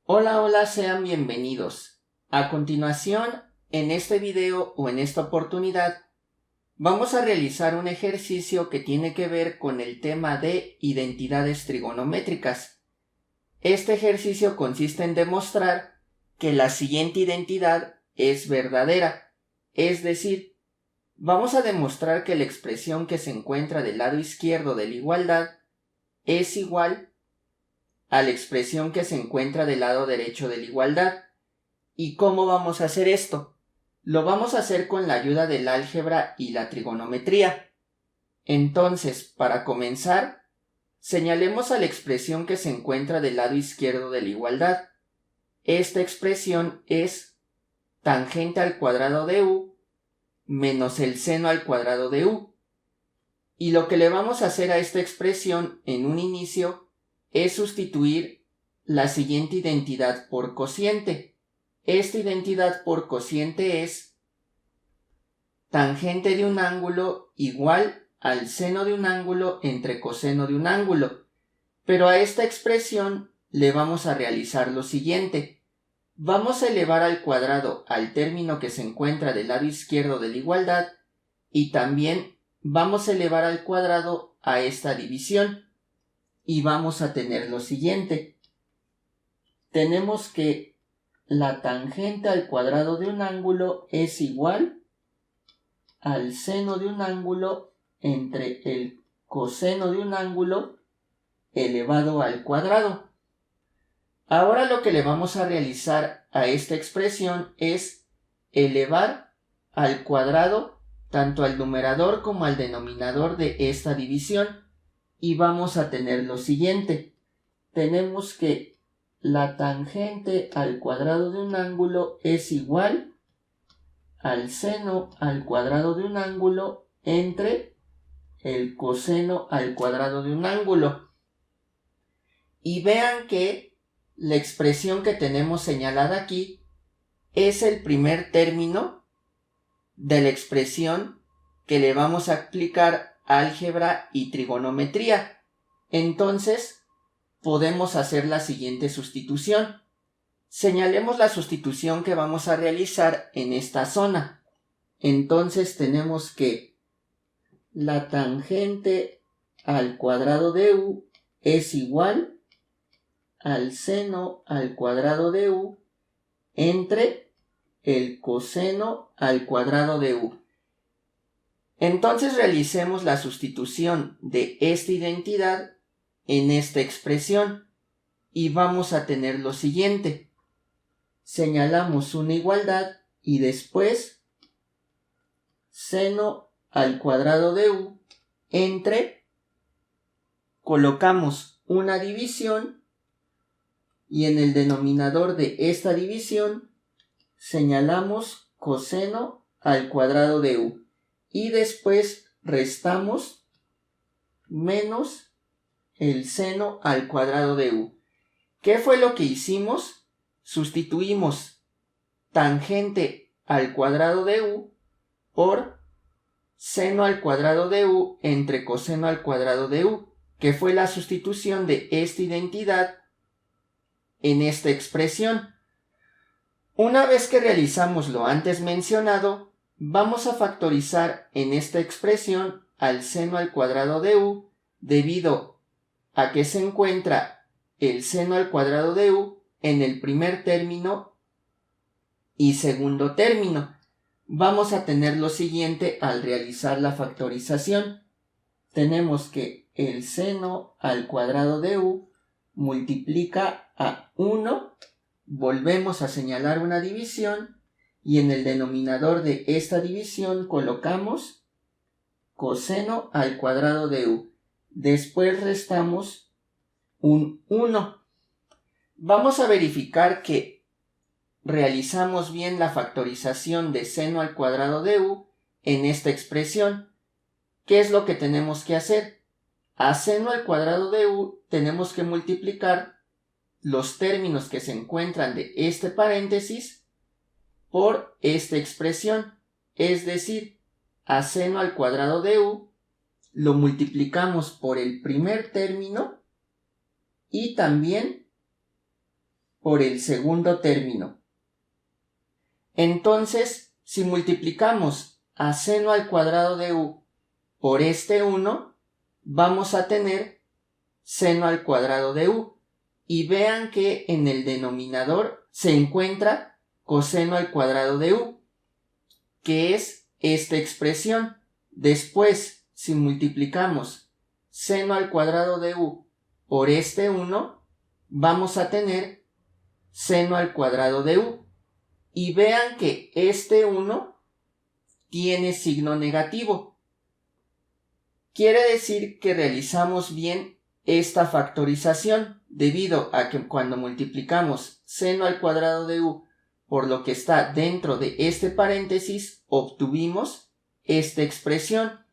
Hola, sean bienvenidos. A continuación, en este video o en esta oportunidad, vamos a realizar un ejercicio que tiene que ver con el tema de identidades trigonométricas. Este ejercicio consiste en demostrar que la siguiente identidad es verdadera, es decir, vamos a demostrar que la expresión que se encuentra del lado izquierdo de la igualdad es igual a la expresión que se encuentra del lado derecho de la igualdad. ¿Y cómo vamos a hacer esto? Lo vamos a hacer con la ayuda del álgebra y la trigonometría. Entonces, para comenzar, señalemos a la expresión que se encuentra del lado izquierdo de la igualdad. Esta expresión es tangente al cuadrado de u menos el seno al cuadrado de u. Y lo que le vamos a hacer a esta expresión en un inicio es sustituir la siguiente identidad por cociente. Esta identidad por cociente es tangente de un ángulo igual al seno de un ángulo entre coseno de un ángulo. Pero a esta expresión le vamos a realizar lo siguiente. Vamos a elevar al cuadrado al término que se encuentra del lado izquierdo de la igualdad y también vamos a elevar al cuadrado a esta división. Y vamos a tener lo siguiente. Tenemos que la tangente al cuadrado de un ángulo es igual al seno de un ángulo entre el coseno de un ángulo elevado al cuadrado. Ahora lo que le vamos a realizar a esta expresión es elevar al cuadrado tanto al numerador como al denominador de esta división. Y vamos a tener lo siguiente. Tenemos que la tangente al cuadrado de un ángulo es igual al seno al cuadrado de un ángulo entre el coseno al cuadrado de un ángulo. Y vean que la expresión que tenemos señalada aquí es el primer término de la expresión que le vamos a aplicar álgebra y trigonometría. Entonces, podemos hacer la siguiente sustitución. Señalemos la sustitución que vamos a realizar en esta zona. Entonces tenemos que la tangente al cuadrado de u es igual al seno al cuadrado de u entre el coseno al cuadrado de u. Entonces realicemos la sustitución de esta identidad en esta expresión y vamos a tener lo siguiente. Señalamos una igualdad y después seno al cuadrado de u entre, colocamos una división y en el denominador de esta división señalamos coseno al cuadrado de u y después restamos menos el seno al cuadrado de u. ¿Qué fue lo que hicimos? Sustituimos tangente al cuadrado de u por seno al cuadrado de u entre coseno al cuadrado de u, que fue la sustitución de esta identidad en esta expresión. Una vez que realizamos lo antes mencionado, vamos a factorizar en esta expresión al seno al cuadrado de u debido a que se encuentra el seno al cuadrado de u en el primer término y segundo término. Vamos a tener lo siguiente al realizar la factorización. Tenemos que el seno al cuadrado de u multiplica a 1, volvemos a señalar una división y en el denominador de esta división colocamos coseno al cuadrado de u. Después restamos un 1. Vamos a verificar que realizamos bien la factorización de seno al cuadrado de u en esta expresión. ¿Qué es lo que tenemos que hacer? A seno al cuadrado de u tenemos que multiplicar los términos que se encuentran de este paréntesis por esta expresión, es decir, a seno al cuadrado de u lo multiplicamos por el primer término y también por el segundo término. Entonces, si multiplicamos a seno al cuadrado de u por este 1, vamos a tener seno al cuadrado de u. Y vean que en el denominador se encuentra coseno al cuadrado de u, que es esta expresión. Después, si multiplicamos seno al cuadrado de u por este 1, vamos a tener seno al cuadrado de u. Y vean que este 1 tiene signo negativo. Quiere decir que realizamos bien esta factorización, debido a que cuando multiplicamos seno al cuadrado de u por lo que está dentro de este paréntesis, obtuvimos esta expresión.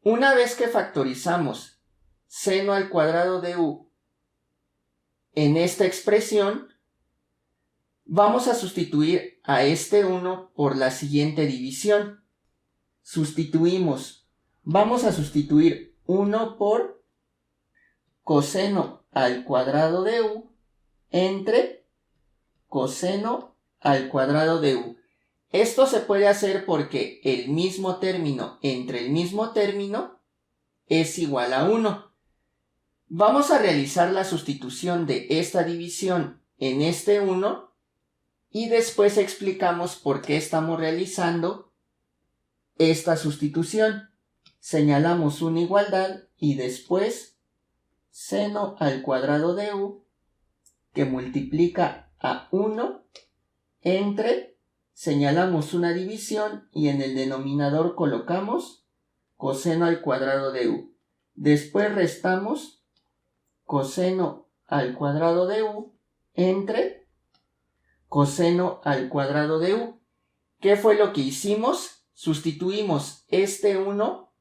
Una vez que factorizamos seno al cuadrado de u en esta expresión, vamos a sustituir a este 1 por la siguiente división. Vamos a sustituir 1 por coseno al cuadrado de u entre coseno al cuadrado de u. Esto se puede hacer porque el mismo término entre el mismo término es igual a 1. Vamos a realizar la sustitución de esta división en este 1 y después explicamos por qué estamos realizando esta sustitución. Señalamos una igualdad y después seno al cuadrado de u que multiplica a 1 entre, señalamos una división y en el denominador colocamos coseno al cuadrado de u. Después restamos coseno al cuadrado de u entre coseno al cuadrado de u. ¿Qué fue lo que hicimos? Sustituimos este 1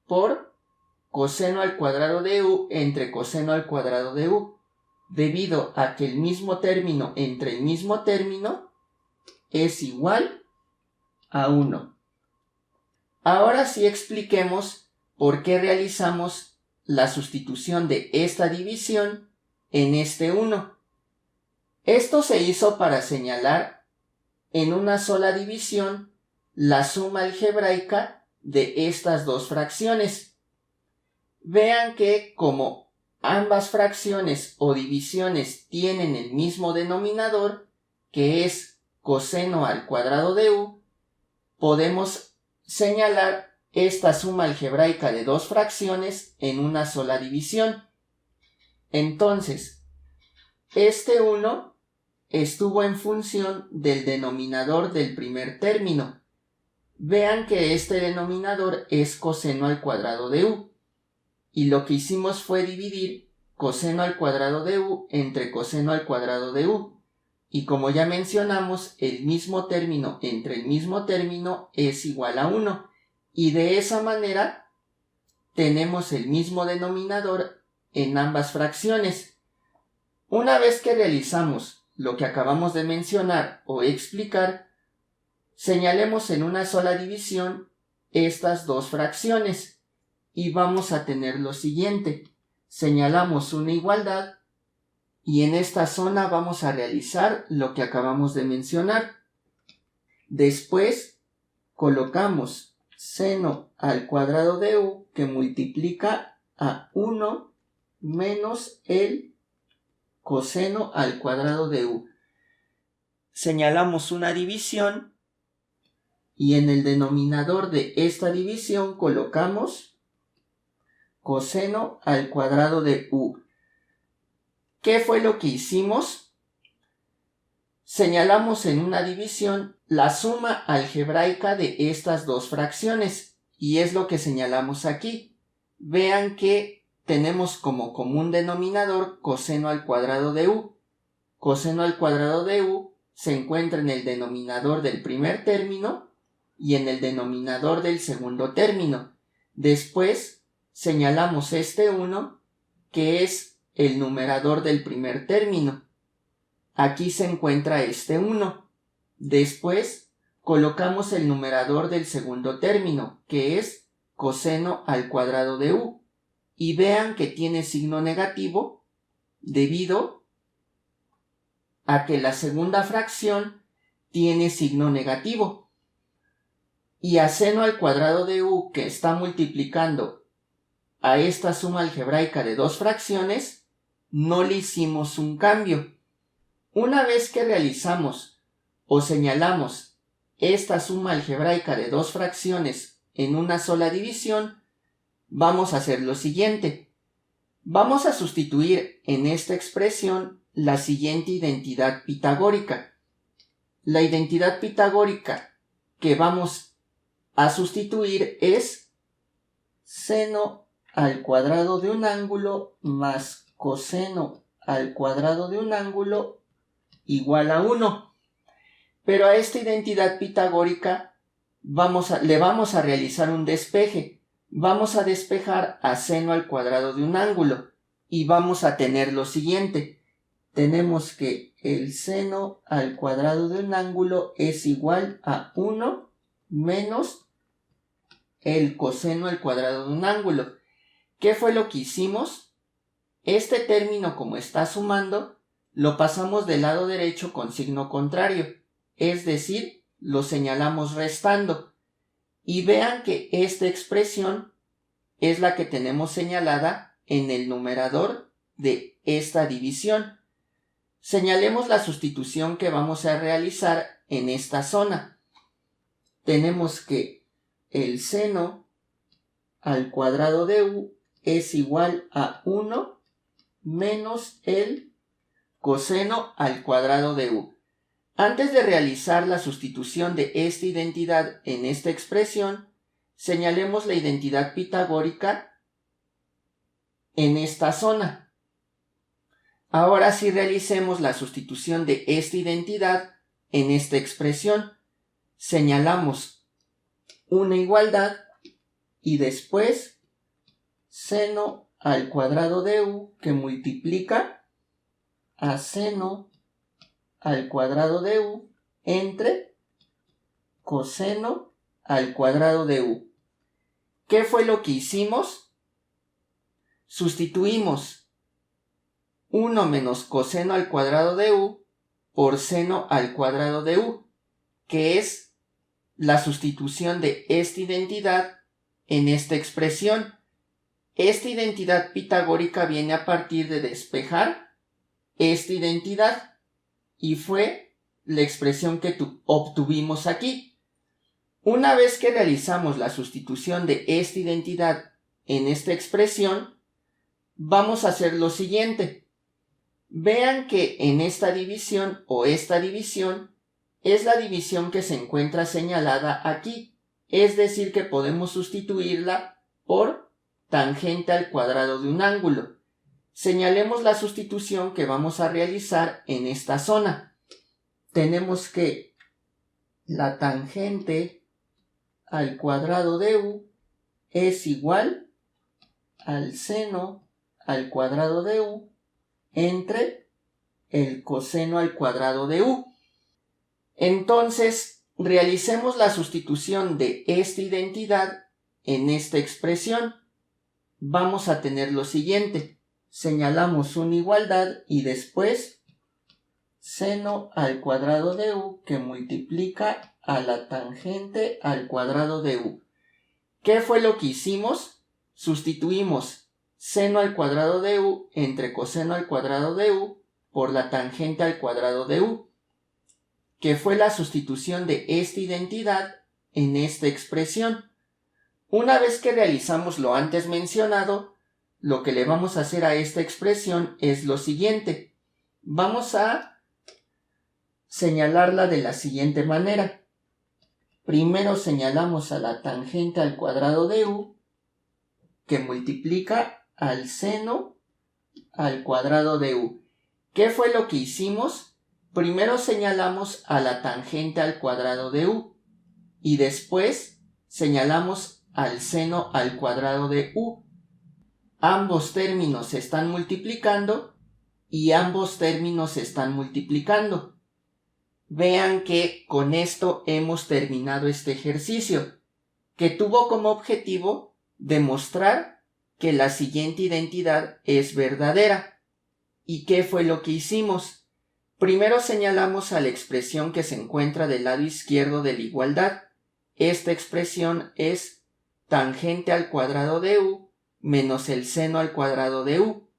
por coseno al cuadrado de u entre coseno al cuadrado de u, debido a que el mismo término entre el mismo término es igual a 1. Ahora sí expliquemos por qué realizamos la sustitución de esta división en este 1. Esto se hizo para señalar en una sola división la suma algebraica de estas dos fracciones. Vean que como ambas fracciones o divisiones tienen el mismo denominador, que es coseno al cuadrado de u, podemos señalar esta suma algebraica de dos fracciones en una sola división. Entonces, este 1 estuvo en función del denominador del primer término. Vean que este denominador es coseno al cuadrado de u. Y lo que hicimos fue dividir coseno al cuadrado de u entre coseno al cuadrado de u. Y como ya mencionamos, el mismo término entre el mismo término es igual a 1. Y de esa manera tenemos el mismo denominador en ambas fracciones. Una vez que realizamos lo que acabamos de mencionar o explicar, señalemos en una sola división estas dos fracciones y vamos a tener lo siguiente. Señalamos una igualdad y en esta zona vamos a realizar lo que acabamos de mencionar. Después colocamos seno al cuadrado de u que multiplica a 1 menos el coseno al cuadrado de u. Señalamos una división y en el denominador de esta división colocamos coseno al cuadrado de u. ¿Qué fue lo que hicimos? Señalamos en una división la suma algebraica de estas dos fracciones y es lo que señalamos aquí. Vean que tenemos como común denominador coseno al cuadrado de u. Coseno al cuadrado de u se encuentra en el denominador del primer término y en el denominador del segundo término. Después señalamos este 1 que es el numerador del primer término. Aquí se encuentra este 1. Después colocamos el numerador del segundo término, que es coseno al cuadrado de u. Y vean que tiene signo negativo debido a que la segunda fracción tiene signo negativo. Y a seno al cuadrado de u, que está multiplicando a esta suma algebraica de dos fracciones, no le hicimos un cambio. Una vez que realizamos o señalamos esta suma algebraica de dos fracciones en una sola división, vamos a hacer lo siguiente. Vamos a sustituir en esta expresión la siguiente identidad pitagórica. La identidad pitagórica que vamos a sustituir es seno al cuadrado de un ángulo más coseno al cuadrado de un ángulo igual a 1. Pero a esta identidad pitagórica le vamos a realizar un despeje. Vamos a despejar a seno al cuadrado de un ángulo y vamos a tener lo siguiente. Tenemos que el seno al cuadrado de un ángulo es igual a 1 menos el coseno al cuadrado de un ángulo. ¿Qué fue lo que hicimos? Este término, como está sumando, lo pasamos del lado derecho con signo contrario, es decir, lo señalamos restando. Y vean que esta expresión es la que tenemos señalada en el numerador de esta división. Señalemos la sustitución que vamos a realizar en esta zona. Tenemos que el seno al cuadrado de u es igual a 1 menos el coseno al cuadrado de u. Antes de realizar la sustitución de esta identidad en esta expresión, señalemos la identidad pitagórica en esta zona. Ahora sí realicemos la sustitución de esta identidad en esta expresión. Señalamos una igualdad y después seno al cuadrado de u que multiplica a seno al cuadrado de u entre coseno al cuadrado de u. ¿Qué fue lo que hicimos? Sustituimos 1 menos coseno al cuadrado de u por seno al cuadrado de u, que es la sustitución de esta identidad en esta expresión. Esta identidad pitagórica viene a partir de despejar esta identidad y fue la expresión que obtuvimos aquí. Una vez que realizamos la sustitución de esta identidad en esta expresión, vamos a hacer lo siguiente. Vean que en esta división o esta división es la división que se encuentra señalada aquí, es decir que podemos sustituirla por tangente al cuadrado de un ángulo. Señalemos la sustitución que vamos a realizar en esta zona. Tenemos que la tangente al cuadrado de u es igual al seno al cuadrado de u entre el coseno al cuadrado de u. Entonces, realicemos la sustitución de esta identidad en esta expresión. Vamos a tener lo siguiente. Señalamos una igualdad y después seno al cuadrado de u que multiplica a la tangente al cuadrado de u. ¿Qué fue lo que hicimos? Sustituimos seno al cuadrado de u entre coseno al cuadrado de u por la tangente al cuadrado de u, que fue la sustitución de esta identidad en esta expresión. Una vez que realizamos lo antes mencionado, lo que le vamos a hacer a esta expresión es lo siguiente. Vamos a señalarla de la siguiente manera. Primero señalamos a la tangente al cuadrado de u que multiplica al seno al cuadrado de u. ¿Qué fue lo que hicimos? Primero señalamos a la tangente al cuadrado de u y después señalamos al seno al cuadrado de u. Ambos términos se están multiplicando y ambos términos se están multiplicando. Vean que con esto hemos terminado este ejercicio, que tuvo como objetivo demostrar que la siguiente identidad es verdadera. ¿Y qué fue lo que hicimos? Primero señalamos a la expresión que se encuentra del lado izquierdo de la igualdad. Esta expresión es tangente al cuadrado de u menos el seno al cuadrado de u.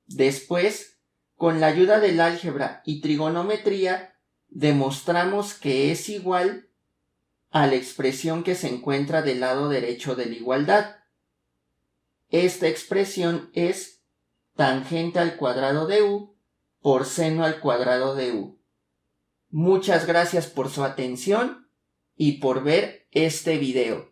Después, con la ayuda del álgebra y trigonometría, demostramos que es igual a la expresión que se encuentra del lado derecho de la igualdad. Esta expresión es tangente al cuadrado de u por seno al cuadrado de u. Muchas gracias por su atención y por ver este video.